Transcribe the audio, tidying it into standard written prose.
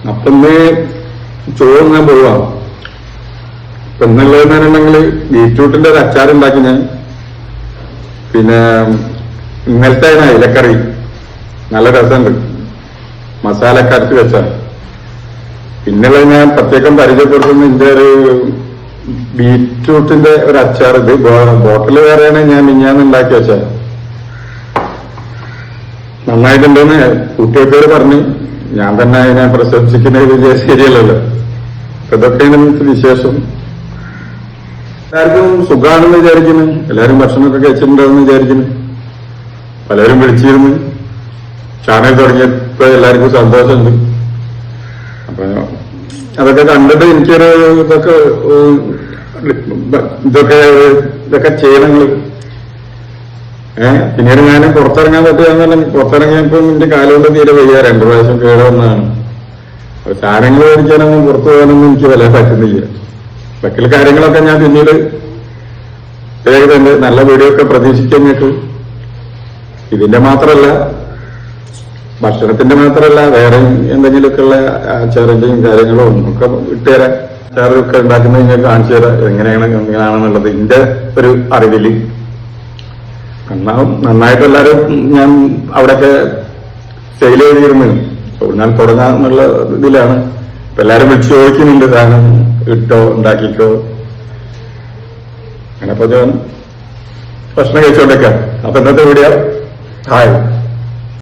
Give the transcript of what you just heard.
അപ്പൊ ഇന്ന് ചോറ് ഞാൻ പോവാം. ഇപ്പൊ ഇന്നുള്ളതെന്നുണ്ടെങ്കിൽ ബീറ്റ്റൂട്ടിന്റെ ഒരു അച്ചാറുണ്ടാക്കി ഞാൻ. പിന്നെ ഇന്നലത്തെ ഇലക്കറി നല്ല രസമുണ്ട്, മസാലയൊക്കെ അരച്ച് വെച്ചാൽ. പിന്നുള്ളത് ഞാൻ പ്രത്യേകം പരിചയപ്പെടുത്തുന്ന ഇതിന്റെ ഒരു ബീറ്റ്റൂട്ടിന്റെ ഒരു അച്ചാർ. ഇത് ബോട്ടിൽ വേറെയാണ്, ഞാൻ മിഞ്ഞാന്ന് ഉണ്ടാക്കി വെച്ചാൽ. നന്നായിട്ടുണ്ടെന്ന് കുട്ടികൾക്കോട് പറഞ്ഞു. ഞാൻ തന്നെ അതിനെ പ്രശംസിക്കുന്ന ഇത് ശരിയല്ലല്ലോ. ഇതൊക്കെയാണ് നമുക്ക് വിശേഷം. എല്ലാവർക്കും സുഖമാണെന്ന് വിചാരിക്കുന്നു. എല്ലാവരും ഭക്ഷണമൊക്കെ കഴിച്ചിട്ടുണ്ടാവുമെന്ന് വിചാരിക്കുന്നു. പലരും വിളിച്ചിരുന്നു. ചാനൽ തുടങ്ങിയപ്പോ എല്ലാവർക്കും സന്തോഷമുണ്ട്. അപ്പൊ അതൊക്കെ കണ്ടിട്ട് എനിക്കൊരു ഇതൊക്കെ ചെയ്യണങ്ങള്. പിന്നീട് ഞാൻ പുറത്തിറങ്ങാൻ പറ്റുകയെന്നല്ല. പുറത്തിറങ്ങിയപ്പോ എന്റെ കാലുകൊണ്ട് തീരെ വയ്യ. 2 പ്രാവശ്യം കേട് വന്നതാണ്. അപ്പൊ സാധനങ്ങൾ മേടിക്കാനൊന്നും പുറത്തു പോകാനൊന്നും എനിക്ക് വല്ല പറ്റുന്നില്ല. ബാക്കിയുള്ള കാര്യങ്ങളൊക്കെ ഞാൻ പിന്നീട് നല്ല വീഡിയോ ഒക്കെ പ്രതീക്ഷിച്ചു. ഇതിന്റെ മാത്രമല്ല, ഭക്ഷണത്തിന്റെ മാത്രമല്ല, വേറെ എന്തെങ്കിലുമൊക്കെ ഉള്ള അച്ചാറിന്റെയും കാര്യങ്ങളും ഒക്കെ ഇട്ടുതരാം. അച്ചാറൊക്കെ ഉണ്ടാക്കുന്നത് ഞാൻ കാണിച്ചു തരാം എങ്ങനെയാണെന്നുള്ളത് എന്റെ ഒരു അറിവില്. നന്നായിട്ട് എല്ലാവരും ഞാൻ അവിടെയൊക്കെ സെയിൽ ചെയ്തിരുന്നു. ഞാൻ തുടങ്ങാന്നുള്ള ഇതിലാണ്. ഇപ്പൊ എല്ലാരും വിളിച്ചു ചോദിക്കുന്നുണ്ട്, സാധനം ഇട്ടോ ഉണ്ടാക്കിക്കോ. അങ്ങനെ അപ്പൊ ഞാൻ ഭക്ഷണം കഴിച്ചോണ്ടേക്കാം. അപ്പൊ ഇന്നത്തെ വീഡിയോ ഹായ്.